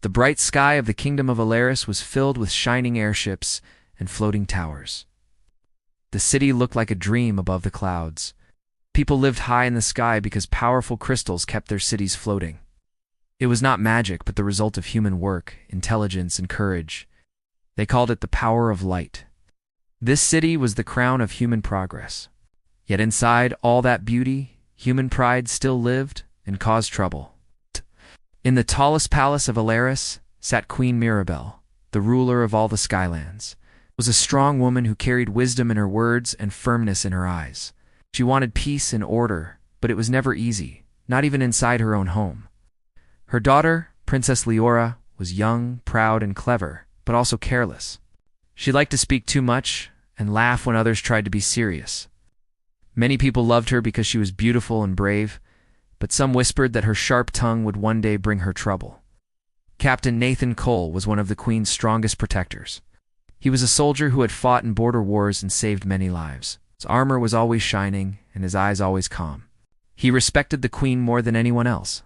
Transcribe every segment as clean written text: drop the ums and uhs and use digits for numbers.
The bright sky of the kingdom of Alaris was filled with shining airships and floating towers. The city looked like a dream above the clouds. People lived high in the sky because powerful crystals kept their cities floating. It was not magic, but the result of human work, intelligence, and courage. They called it the power of light. This city was the crown of human progress. Yet inside all that beauty, human pride still lived and caused trouble. In the tallest palace of Alaris sat Queen Mirabelle, the ruler of all the Skylands. It was a strong woman who carried wisdom in her words and firmness in her eyes. She wanted peace and order, but it was never easy, not even inside her own home. Her daughter, Princess Leora, was young, proud, and clever, but also careless. She liked to speak too much and laugh when others tried to be serious. Many people loved her because she was beautiful and brave, but some whispered that her sharp tongue would one day bring her trouble. Captain Nathan Cole was one of the Queen's strongest protectors. He was a soldier who had fought in border wars and saved many lives. His armor was always shining and his eyes always calm. He respected the Queen more than anyone else.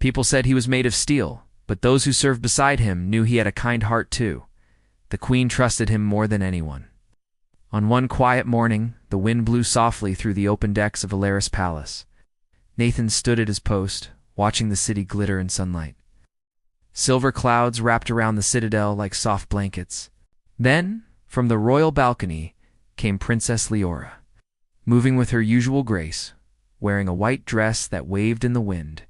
People said he was made of steel, but those who served beside him knew he had a kind heart too. The Queen trusted him more than anyone. On one quiet morning, the wind blew softly through the open decks of Alaris Palace. Nathan stood at his post, watching the city glitter in sunlight. Silver clouds wrapped around the citadel like soft blankets. Then, from the royal balcony, came Princess Leora, moving with her usual grace, wearing a white dress that waved in the wind.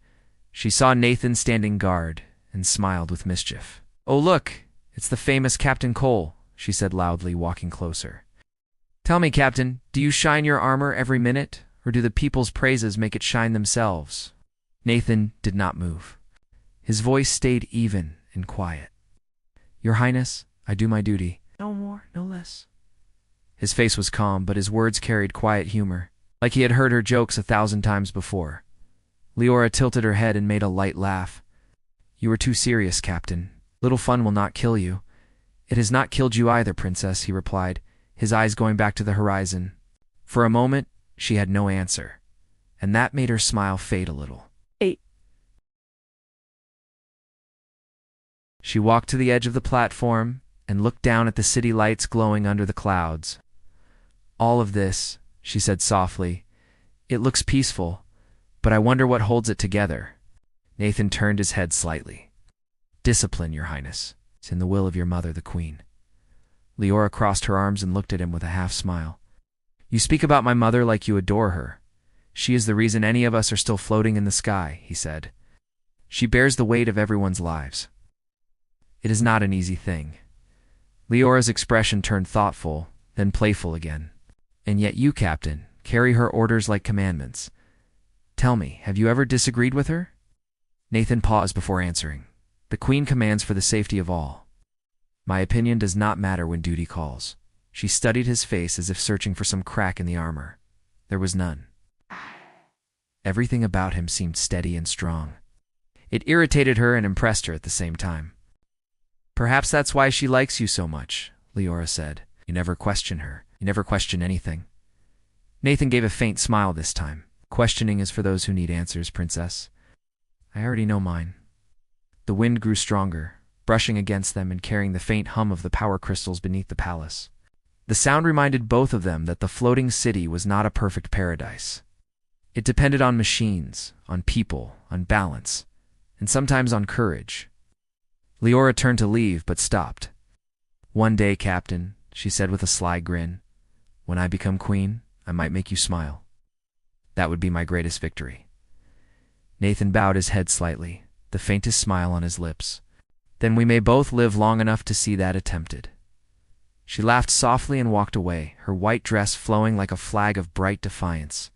She saw Nathan standing guard and smiled with mischief. "Oh, look, it's the famous Captain Cole," she said loudly, walking closer. "Tell me, Captain, do you shine your armor every minute, or do the people's praises make it shine themselves?" Nathan did not move. His voice stayed even and quiet. "Your Highness, I do my duty. No more, no less." His face was calm, but his words carried quiet humor, like he had heard her jokes 1,000 times before. Leora tilted her head and made a light laugh. "You are too serious, Captain. Little fun will not kill you." "It has not killed you either, Princess," he replied, his eyes going back to the horizon. For a moment, she had no answer, and that made her smile fade a little. She walked to the edge of the platform and looked down at the city lights glowing under the clouds. "All of this," she said softly, "it looks peaceful, but I wonder what holds it together." Nathan turned his head slightly. "Discipline, Your Highness. It's in the will of your mother, the Queen." Leora crossed her arms and looked at him with a half-smile. "You speak about my mother like you adore her. She is the reason any of us are still floating in the sky," he said. "She bears the weight of everyone's lives. It is not an easy thing." Leora's expression turned thoughtful, then playful again. "And yet you, Captain, carry her orders like commandments. Tell me, have you ever disagreed with her?" Nathan paused before answering. "The Queen commands for the safety of all. My opinion does not matter when duty calls." She studied his face as if searching for some crack in the armor. There was none. Everything about him seemed steady and strong. It irritated her and impressed her at the same time. "Perhaps that's why she likes you so much," Leora said. "You never question her. You never question anything." Nathan gave a faint smile this time. "Questioning is for those who need answers, Princess. I already know mine." The wind grew stronger, brushing against them and carrying the faint hum of the power crystals beneath the palace. The sound reminded both of them that the floating city was not a perfect paradise. It depended on machines, on people, on balance, and sometimes on courage. Leora turned to leave, but stopped. "One day, Captain," she said with a sly grin, "when I become queen, I might make you smile. That would be my greatest victory." Nathan bowed his head slightly, the faintest smile on his lips. "Then we may both live long enough to see that attempted." She laughed softly and walked away, her white dress flowing like a flag of bright defiance.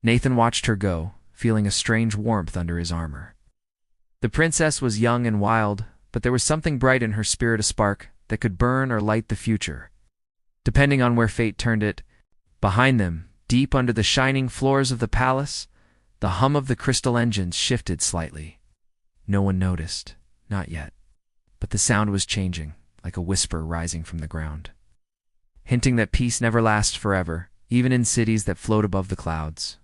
Nathan watched her go, feeling a strange warmth under his armor. The princess was young and wild, but there was something bright in her spirit, a spark that could burn or light the future, depending on where fate turned it. Behind them, deep under the shining floors of the palace, the hum of the crystal engines shifted slightly. No one noticed, not yet, but the sound was changing, like a whisper rising from the ground, hinting that peace never lasts forever, even in cities that float above the clouds.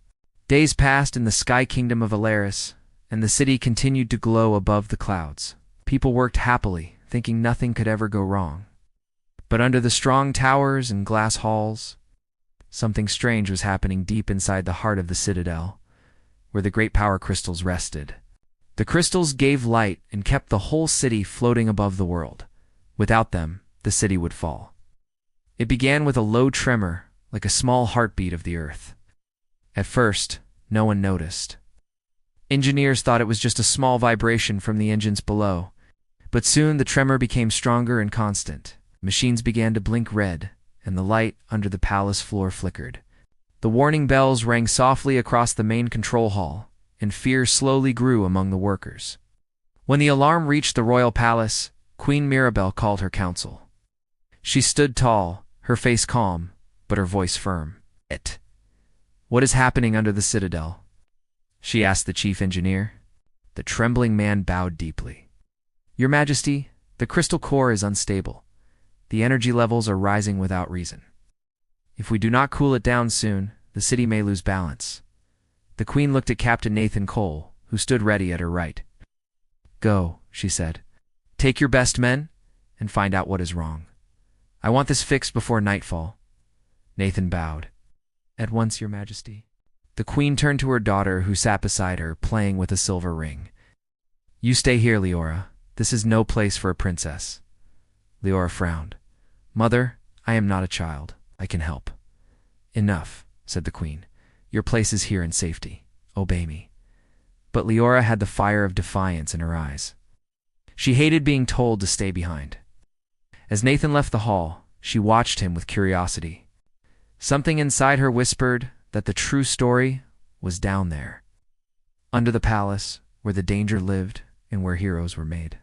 Days passed in the sky kingdom of Alaris, and the city continued to glow above the clouds. People worked happily, thinking nothing could ever go wrong. But under the strong towers and glass halls, something strange was happening deep inside the heart of the citadel, where the great power crystals rested. The crystals gave light and kept the whole city floating above the world. Without them, the city would fall. It began with a low tremor, like a small heartbeat of the earth. At first, no one noticed. Engineers thought it was just a small vibration from the engines below, but soon the tremor became stronger and constant. Machines began to blink red, and the light under the palace floor flickered. The warning bells rang softly across the main control hall, and fear slowly grew among the workers. When the alarm reached the royal palace, Queen Mirabelle called her council. She stood tall, her face calm, but her voice firm. What is happening under the citadel?" she asked the chief engineer. The trembling man bowed deeply. "Your Majesty, the crystal core is unstable. The energy levels are rising without reason. If we do not cool it down soon, the city may lose balance." The queen looked at Captain Nathan Cole, who stood ready at her right. "Go," she said. "Take your best men and find out what is wrong. I want this fixed before nightfall." Nathan bowed. "At once, Your Majesty." The queen turned to her daughter, who sat beside her, playing with a silver ring. "You stay here, Leora. This is no place for a princess." Leora frowned. "Mother, I am not a child. I can help." "Enough," said the queen. "Your place is here in safety. Obey me." But Leora had the fire of defiance in her eyes. She hated being told to stay behind. As Nathan left the hall, she watched him with curiosity. Something inside her whispered that the true story was down there, under the palace, where the danger lived and where heroes were made.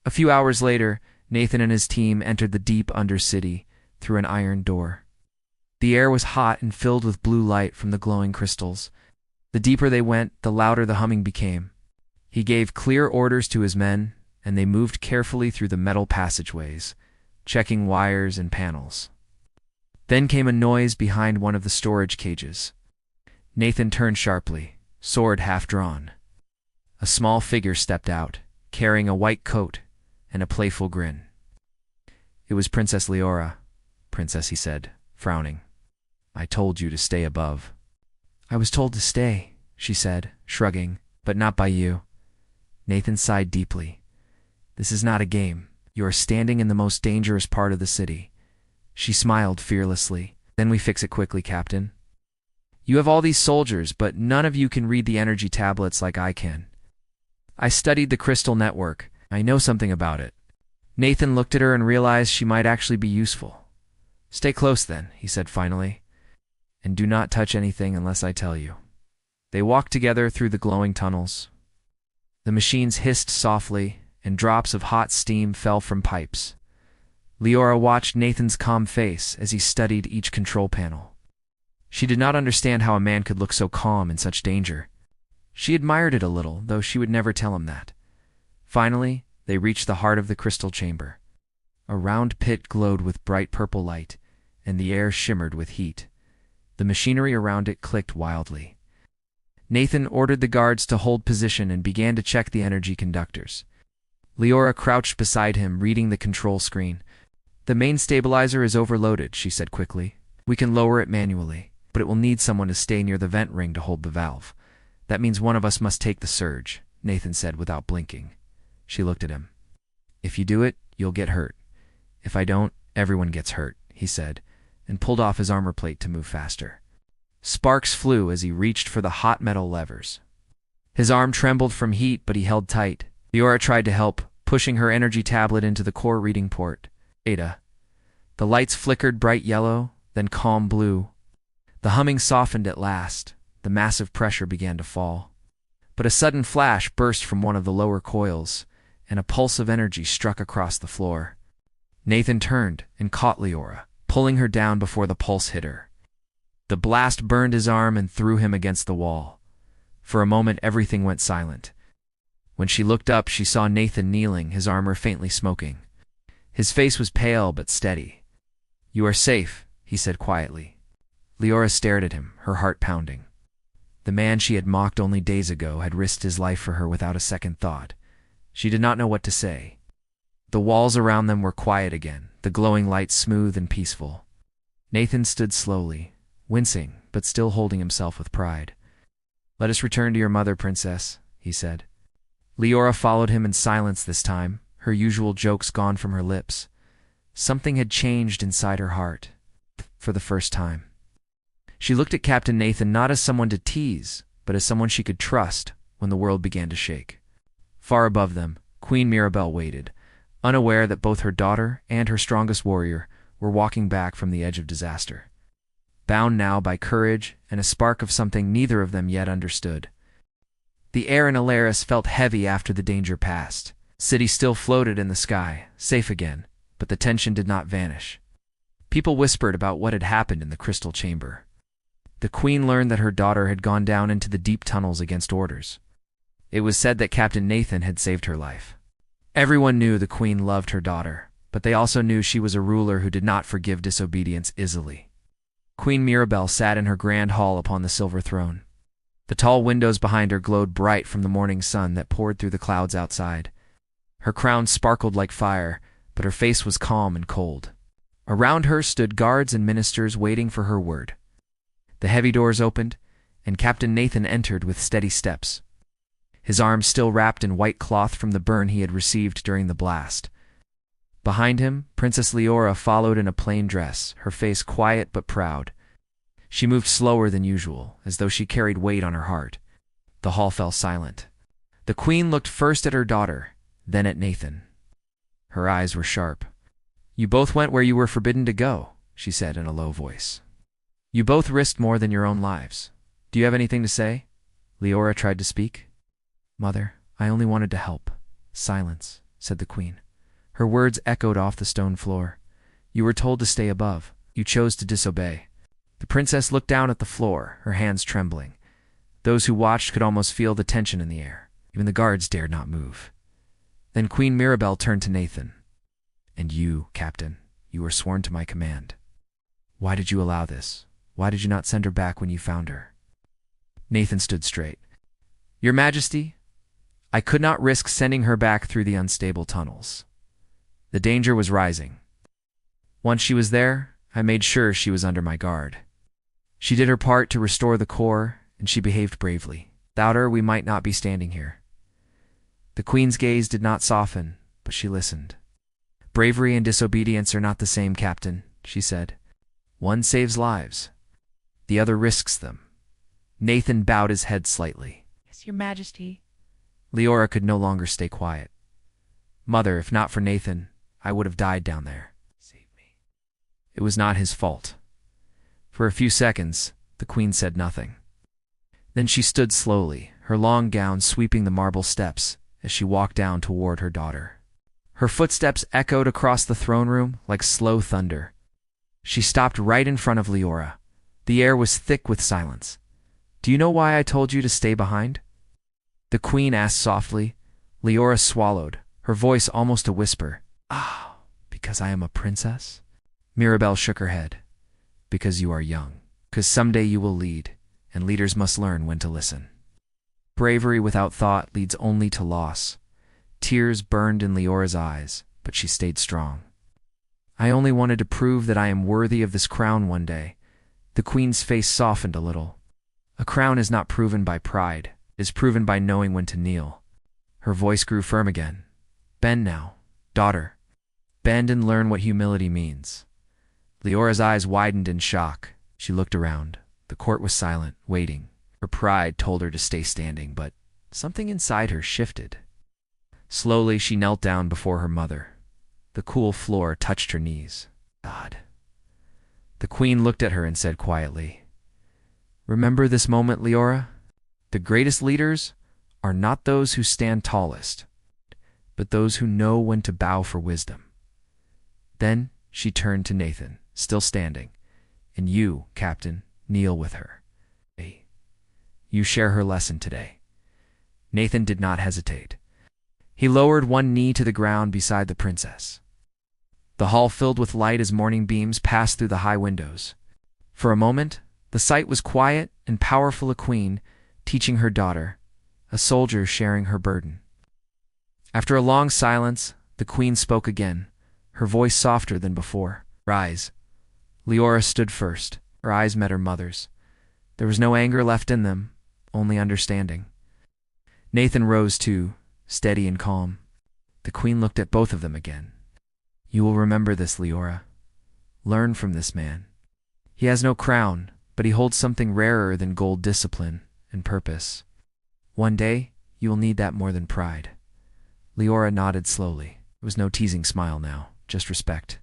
A few hours later, Nathan and his team entered the deep undercity through an iron door. The air was hot and filled with blue light from the glowing crystals. The deeper they went, the louder the humming became. He gave clear orders to his men, and they moved carefully through the metal passageways, checking wires and panels. Then came a noise behind one of the storage cages. Nathan turned sharply, sword half drawn. A small figure stepped out, carrying a white coat and a playful grin. It was Princess Leora. "Princess," he said, frowning. "I told you to stay above." "I was told to stay," she said, shrugging, "but not by you." Nathan sighed deeply. "This is not a game. You are standing in the most dangerous part of the city." She smiled fearlessly. "Then we fix it quickly, Captain. You have all these soldiers, but none of you can read the energy tablets like I can. I studied the crystal network. I know something about it." Nathan looked at her and realized she might actually be useful. "Stay close then," he said finally, "and do not touch anything unless I tell you." They walked together through the glowing tunnels. The machines hissed softly, and drops of hot steam fell from pipes. Leora watched Nathan's calm face as he studied each control panel. She did not understand how a man could look so calm in such danger. She admired it a little, though she would never tell him that. Finally, they reached the heart of the crystal chamber. A round pit glowed with bright purple light, and the air shimmered with heat. The machinery around it clicked wildly. Nathan ordered the guards to hold position and began to check the energy conductors. Leora crouched beside him, reading the control screen. "The main stabilizer is overloaded," she said quickly. "We can lower it manually, but it will need someone to stay near the vent ring to hold the valve. That means one of us must take the surge," Nathan said without blinking. She looked at him. "If you do it, you'll get hurt. If I don't, everyone gets hurt," he said, and pulled off his armor plate to move faster. Sparks flew as he reached for the hot metal levers. His arm trembled from heat, but he held tight. Leora tried to help, pushing her energy tablet into the core reading port. Ada. The lights flickered bright yellow, then calm blue. The humming softened at last. The massive pressure began to fall. But a sudden flash burst from one of the lower coils, and a pulse of energy struck across the floor. Nathan turned and caught Leora, pulling her down before the pulse hit her. The blast burned his arm and threw him against the wall. For a moment, everything went silent. When she looked up, she saw Nathan kneeling, his armor faintly smoking. His face was pale but steady. "You are safe," he said quietly. Leora stared at him, her heart pounding. The man she had mocked only days ago had risked his life for her without a second thought. She did not know what to say. The walls around them were quiet again, the glowing light smooth and peaceful. Nathan stood slowly, wincing, but still holding himself with pride. "Let us return to your mother, princess," he said. Leora followed him in silence this time, her usual jokes gone from her lips. Something had changed inside her heart, for the first time. She looked at Captain Nathan not as someone to tease, but as someone she could trust when the world began to shake. Far above them, Queen Mirabelle waited, unaware that both her daughter and her strongest warrior were walking back from the edge of disaster, bound now by courage and a spark of something neither of them yet understood. The air in Alaris felt heavy after the danger passed. The city still floated in the sky, safe again, but the tension did not vanish. People whispered about what had happened in the crystal chamber. The queen learned that her daughter had gone down into the deep tunnels against orders. It was said that Captain Nathan had saved her life. Everyone knew the queen loved her daughter, but they also knew she was a ruler who did not forgive disobedience easily. Queen Mirabelle sat in her grand hall upon the silver throne. The tall windows behind her glowed bright from the morning sun that poured through the clouds outside. Her crown sparkled like fire, but her face was calm and cold. Around her stood guards and ministers waiting for her word. The heavy doors opened, and Captain Nathan entered with steady steps, his arms still wrapped in white cloth from the burn he had received during the blast. Behind him, Princess Leora followed in a plain dress, her face quiet but proud. She moved slower than usual, as though she carried weight on her heart. The hall fell silent. The queen looked first at her daughter, then at Nathan. Her eyes were sharp. "You both went where you were forbidden to go," she said in a low voice. "You both risked more than your own lives. Do you have anything to say?" Leora tried to speak. "Mother, I only wanted to help." "Silence," said the queen. Her words echoed off the stone floor. "You were told to stay above. You chose to disobey." The princess looked down at the floor, her hands trembling. Those who watched could almost feel the tension in the air. Even the guards dared not move. Then Queen Mirabelle turned to Nathan. "And you, Captain, you were sworn to my command. Why did you allow this? Why did you not send her back when you found her?" Nathan stood straight. "Your Majesty, I could not risk sending her back through the unstable tunnels. The danger was rising. Once she was there, I made sure she was under my guard. She did her part to restore the core, and she behaved bravely. Without her, we might not be standing here." The queen's gaze did not soften, but she listened. "Bravery and disobedience are not the same, Captain," she said. "One saves lives. The other risks them." Nathan bowed his head slightly. "Yes, Your Majesty." Leora could no longer stay quiet. "Mother, if not for Nathan, I would have died down there. Save me." It was not his fault. For a few seconds, the queen said nothing. Then she stood slowly, her long gown sweeping the marble steps as she walked down toward her daughter. Her footsteps echoed across the throne room like slow thunder. She stopped right in front of Leora. The air was thick with silence. "Do you know why I told you to stay behind?" the queen asked softly. Leora swallowed, her voice almost a whisper. "Ah, because I am a princess?" Mirabelle shook her head. "Because you are young. Because someday you will lead, and leaders must learn when to listen. Bravery without thought leads only to loss." Tears burned in Leora's eyes, but she stayed strong. "I only wanted to prove that I am worthy of this crown one day." The queen's face softened a little. "A crown is not proven by pride. It is proven by knowing when to kneel." Her voice grew firm again. "Bend now, daughter. Bend and learn what humility means." Leora's eyes widened in shock. She looked around. The court was silent, waiting. Her pride told her to stay standing, but something inside her shifted. Slowly, she knelt down before her mother. The cool floor touched her knees. "God." The queen looked at her and said quietly, "Remember this moment, Leora? The greatest leaders are not those who stand tallest, but those who know when to bow for wisdom." Then she turned to Nathan, still standing. "And you, Captain, kneel with her. You share her lesson today." Nathan did not hesitate. He lowered one knee to the ground beside the princess. The hall filled with light as morning beams passed through the high windows. For a moment, the sight was quiet and powerful, a queen teaching her daughter, a soldier sharing her burden. After a long silence, the queen spoke again, her voice softer than before. "Rise." Leora stood first. Her eyes met her mother's. There was no anger left in them, only understanding. Nathan rose too, steady and calm. The queen looked at both of them again. "You will remember this, Leora. Learn from this man. He has no crown, but he holds something rarer than gold: discipline and purpose. One day, you will need that more than pride." Leora nodded slowly. It was no teasing smile now, just respect.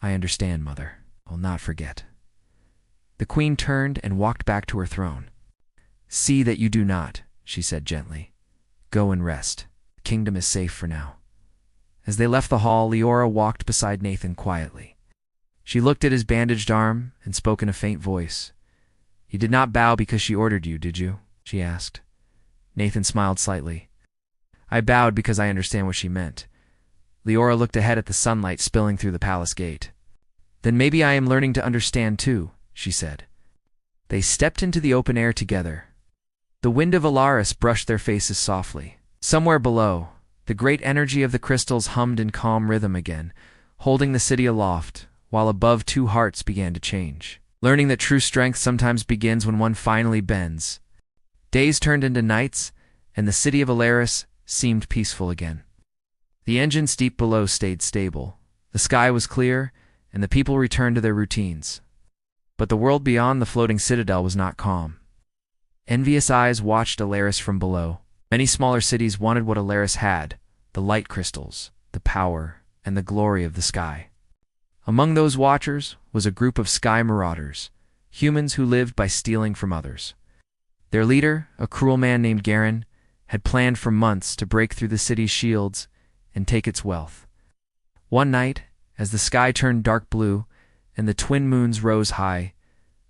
"I understand, Mother. I'll not forget." The queen turned and walked back to her throne. "See that you do not," she said gently. "Go and rest. The kingdom is safe for now." As they left the hall, Leora walked beside Nathan quietly. She looked at his bandaged arm and spoke in a faint voice. "You did not bow because she ordered you, did you?" she asked. Nathan smiled slightly. "I bowed because I understand what she meant." Leora looked ahead at the sunlight spilling through the palace gate. "Then maybe I am learning to understand too," she said. They stepped into the open air together. The wind of Alaris brushed their faces softly. Somewhere below, the great energy of the crystals hummed in calm rhythm again, holding the city aloft, while above two hearts began to change, learning that true strength sometimes begins when one finally bends. Days turned into nights, and the city of Alaris seemed peaceful again. The engines deep below stayed stable. The sky was clear, and the people returned to their routines. But the world beyond the floating citadel was not calm. Envious eyes watched Alaris from below. Many smaller cities wanted what Alaris had: the light crystals, the power, and the glory of the sky. Among those watchers was a group of sky marauders, humans who lived by stealing from others. Their leader, a cruel man named Garen, had planned for months to break through the city's shields and take its wealth. One night, as the sky turned dark blue and the twin moons rose high,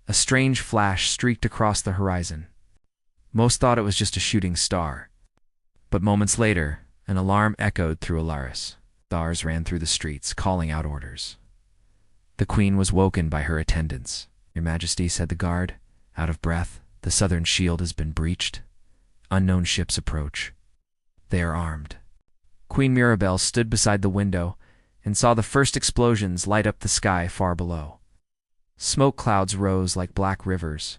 a strange flash streaked across the horizon. Most thought it was just a shooting star. But moments later, an alarm echoed through Alaris. Stars ran through the streets, calling out orders. The queen was woken by her attendants. "Your Majesty," said the guard, out of breath, "the southern shield has been breached. Unknown ships approach. They are armed." Queen Mirabelle stood beside the window and saw the first explosions light up the sky far below. Smoke clouds rose like black rivers.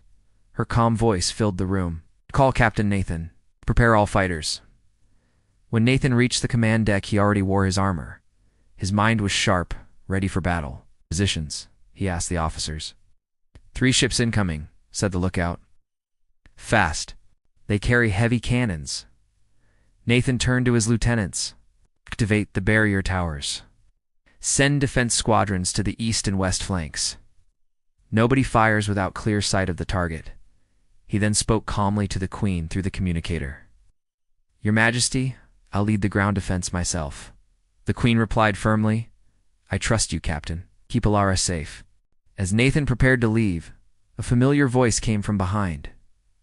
Her calm voice filled the room. "Call Captain Nathan. Prepare all fighters." When Nathan reached the command deck, he already wore his armor. His mind was sharp, ready for battle. "Positions," he asked the officers. "3 ships incoming," said the lookout. "Fast. They carry heavy cannons." Nathan turned to his lieutenants. "Activate the barrier towers. Send defense squadrons to the east and west flanks. Nobody fires without clear sight of the target." He then spoke calmly to the queen through the communicator. "Your Majesty, I'll lead the ground defense myself." The queen replied firmly, "I trust you, Captain. Keep Alara safe." As Nathan prepared to leave, a familiar voice came from behind.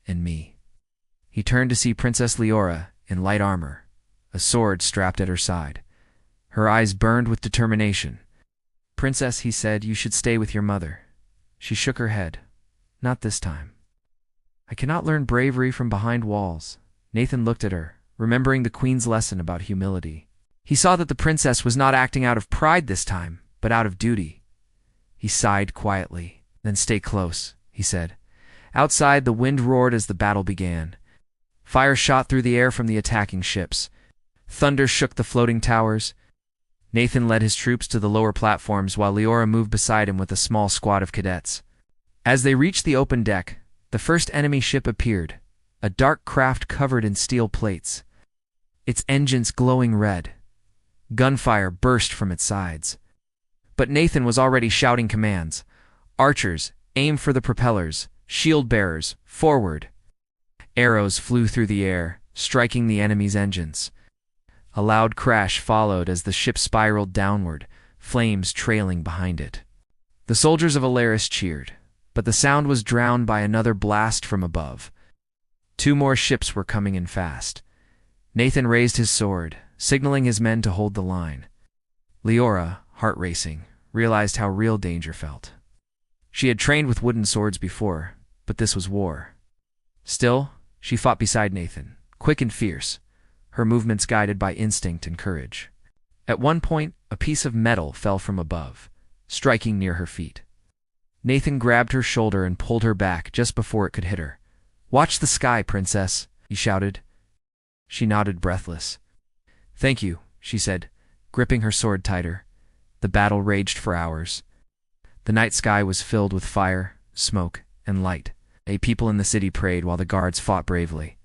"And me." He turned to see Princess Leora in light armor, a sword strapped at her side. Her eyes burned with determination. "Princess," he said, "you should stay with your mother." She shook her head. "Not this time. I cannot learn bravery from behind walls." Nathan looked at her, remembering the queen's lesson about humility. He saw that the princess was not acting out of pride this time, but out of duty. He sighed quietly. "Then stay close," he said. Outside, the wind roared as the battle began. Fire shot through the air from the attacking ships. Thunder shook the floating towers. Nathan led his troops to the lower platforms while Leora moved beside him with a small squad of cadets. As they reached the open deck, the first enemy ship appeared, a dark craft covered in steel plates, its engines glowing red. Gunfire burst from its sides. But Nathan was already shouting commands. "Archers, aim for the propellers. Shield bearers, forward." Arrows flew through the air, striking the enemy's engines. A loud crash followed as the ship spiraled downward, flames trailing behind it. The soldiers of Alaris cheered, but the sound was drowned by another blast from above. 2 more ships were coming in fast. Nathan raised his sword, signaling his men to hold the line. Leora, heart racing, realized how real danger felt. She had trained with wooden swords before, but this was war. Still, she fought beside Nathan, quick and fierce, her movements guided by instinct and courage. At one point, a piece of metal fell from above, striking near her feet. Nathan grabbed her shoulder and pulled her back just before it could hit her. "Watch the sky, princess," he shouted. She nodded, breathless. "Thank you," she said, gripping her sword tighter. The battle raged for hours. The night sky was filled with fire, smoke, and light. People in the city prayed while the guards fought bravely.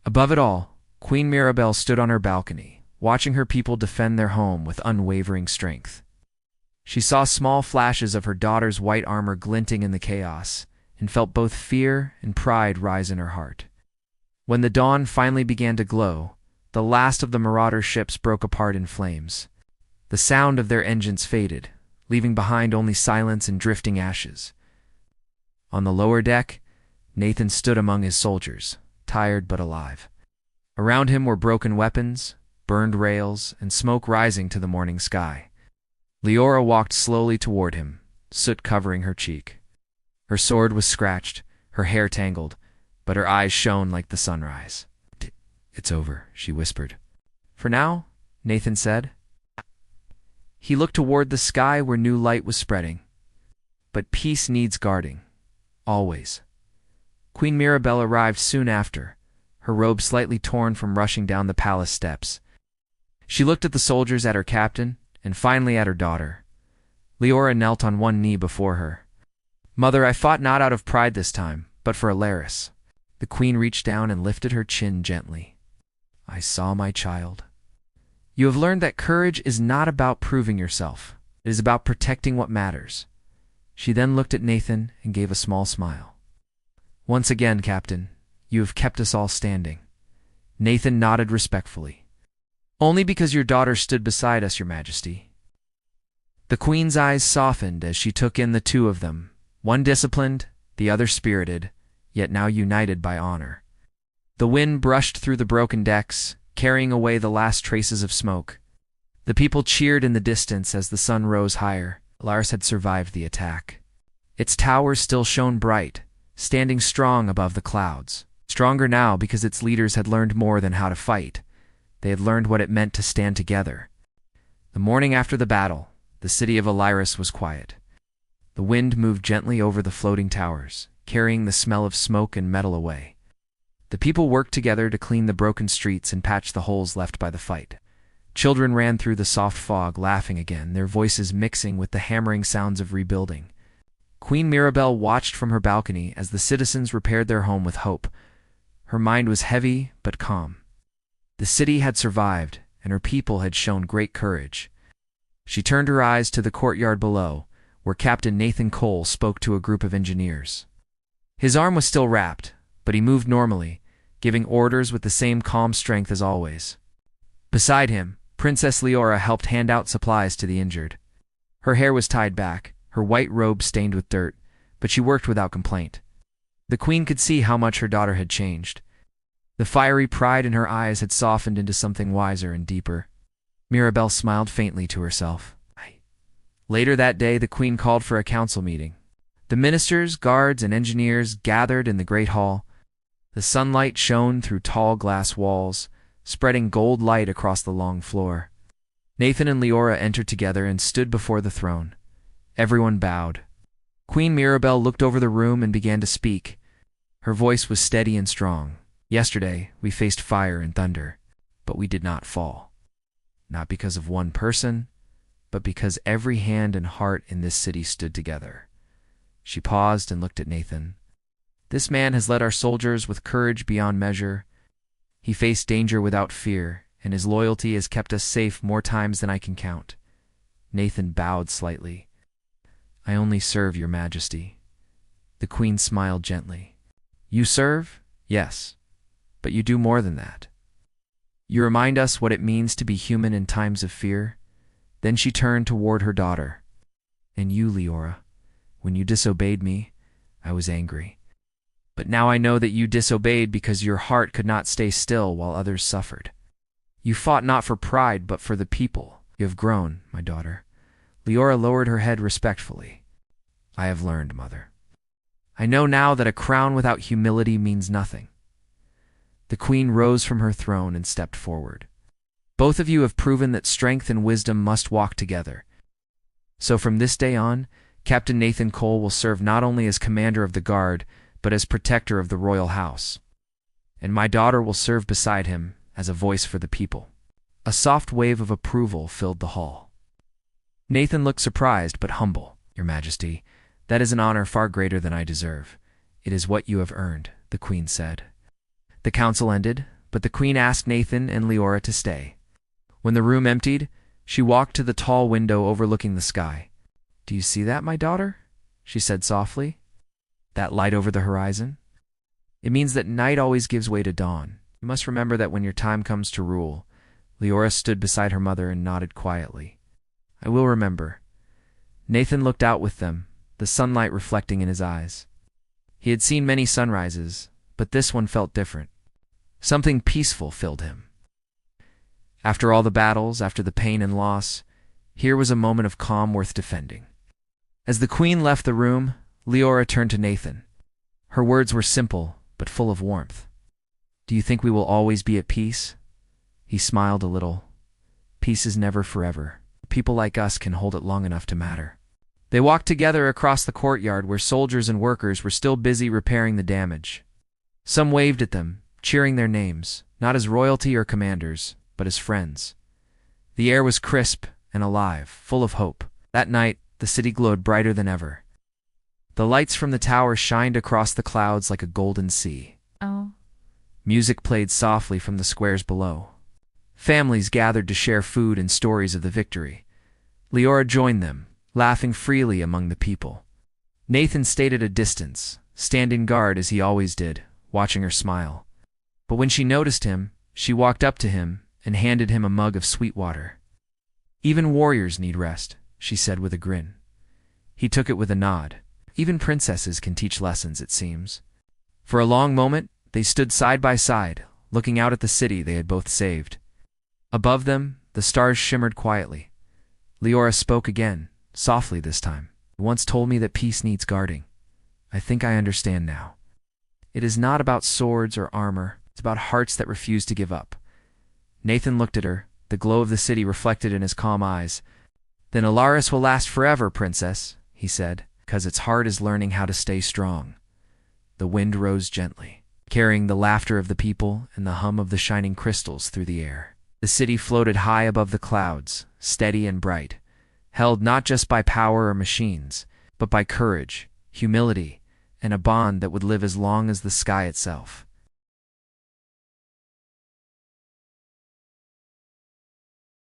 Above it all, Queen Mirabelle stood on her balcony, watching her people defend their home with unwavering strength. She saw small flashes of her daughter's white armor glinting in the chaos, and felt both fear and pride rise in her heart. When the dawn finally began to glow, the last of the marauder ships broke apart in flames. The sound of their engines faded, leaving behind only silence and drifting ashes. On the lower deck, Nathan stood among his soldiers, tired but alive. Around him were broken weapons, burned rails, and smoke rising to the morning sky. Leora walked slowly toward him, soot covering her cheek. Her sword was scratched, her hair tangled, but her eyes shone like the sunrise. "It's over," she whispered. "For now," Nathan said. He looked toward the sky where new light was spreading. But peace needs guarding. Always. Queen Mirabelle arrived soon after, her robe slightly torn from rushing down the palace steps. She looked at the soldiers, at her captain, and finally at her daughter. Leora knelt on one knee before her. "Mother, I fought not out of pride this time, but for Alaris." The queen reached down and lifted her chin gently. "I saw, my child. You have learned that courage is not about proving yourself. It is about protecting what matters." She then looked at Nathan and gave a small smile. "Once again, Captain, you have kept us all standing." Nathan nodded respectfully. "Only because your daughter stood beside us, Your Majesty." The Queen's eyes softened as she took in the two of them, one disciplined, the other spirited, yet now united by honor. The wind brushed through the broken decks, carrying away the last traces of smoke. The people cheered in the distance as the sun rose higher. Alaris had survived the attack. Its towers still shone bright, standing strong above the clouds. Stronger now because its leaders had learned more than how to fight. They had learned what it meant to stand together. The morning after the battle, the city of Alaris was quiet. The wind moved gently over the floating towers, carrying the smell of smoke and metal away. The people worked together to clean the broken streets and patch the holes left by the fight. Children ran through the soft fog, laughing again, their voices mixing with the hammering sounds of rebuilding. Queen Mirabelle watched from her balcony as the citizens repaired their home with hope. Her mind was heavy but calm. The city had survived, and her people had shown great courage. She turned her eyes to the courtyard below, where Captain Nathan Cole spoke to a group of engineers. His arm was still wrapped, but he moved normally, giving orders with the same calm strength as always. Beside him, Princess Leora helped hand out supplies to the injured. Her hair was tied back, her white robe stained with dirt, but she worked without complaint. The queen could see how much her daughter had changed. The fiery pride in her eyes had softened into something wiser and deeper. Mirabelle smiled faintly to herself. Later that day, the queen called for a council meeting. The ministers, guards, and engineers gathered in the great hall. The sunlight shone through tall glass walls, spreading gold light across the long floor. Nathan and Leora entered together and stood before the throne. Everyone bowed. Queen Mirabelle looked over the room and began to speak. Her voice was steady and strong. "Yesterday, we faced fire and thunder, but we did not fall. Not because of one person, but because every hand and heart in this city stood together." She paused and looked at Nathan. "This man has led our soldiers with courage beyond measure. He faced danger without fear, and his loyalty has kept us safe more times than I can count." Nathan bowed slightly. "I only serve your majesty." The queen smiled gently. "You serve? Yes. But you do more than that. You remind us what it means to be human in times of fear." Then she turned toward her daughter. "And you, Leora, when you disobeyed me, I was angry. But now I know that you disobeyed because your heart could not stay still while others suffered. You fought not for pride, but for the people. You have grown, my daughter." Leora lowered her head respectfully. "I have learned, mother. I know now that a crown without humility means nothing." The queen rose from her throne and stepped forward. Both of you have proven that strength and wisdom must walk together. So from this day on, Captain Nathan Cole will serve not only as commander of the guard, but as protector of the royal house. And my daughter will serve beside him as a voice for the people. A soft wave of approval filled the hall. Nathan looked surprised but humble. Your Majesty, that is an honor far greater than I deserve. It is what you have earned, the queen said. The council ended, but the queen asked Nathan and Leora to stay. When the room emptied, she walked to the tall window overlooking the sky. Do you see that, my daughter? She said softly. That light over the horizon? It means that night always gives way to dawn. You must remember that when your time comes to rule. Leora stood beside her mother and nodded quietly. I will remember. Nathan looked out with them, the sunlight reflecting in his eyes. He had seen many sunrises, but this one felt different. Something peaceful filled him. After all the battles, after the pain and loss, here was a moment of calm worth defending. As the queen left the room, Leora turned to Nathan. Her words were simple, but full of warmth. Do you think we will always be at peace? He smiled a little. Peace is never forever. People like us can hold it long enough to matter. They walked together across the courtyard where soldiers and workers were still busy repairing the damage. Some waved at them, cheering their names, not as royalty or commanders, but as friends. The air was crisp and alive, full of hope. That night, the city glowed brighter than ever. The lights from the tower shined across the clouds like a golden sea. Oh. Music played softly from the squares below. Families gathered to share food and stories of the victory. Leora joined them, laughing freely among the people. Nathan stayed at a distance, standing guard as he always did, watching her smile. But when she noticed him, she walked up to him and handed him a mug of sweet water. Even warriors need rest, she said with a grin. He took it with a nod. Even princesses can teach lessons, it seems. For a long moment, they stood side by side, looking out at the city they had both saved. Above them, the stars shimmered quietly. Leora spoke again, softly this time. You once told me that peace needs guarding. I think I understand now. It is not about swords or armor. It's about hearts that refuse to give up. Nathan looked at her, the glow of the city reflected in his calm eyes. Then Alaris will last forever, princess, he said, because its heart is learning how to stay strong. The wind rose gently, carrying the laughter of the people and the hum of the shining crystals through the air. The city floated high above the clouds, steady and bright, held not just by power or machines, but by courage, humility, and a bond that would live as long as the sky itself.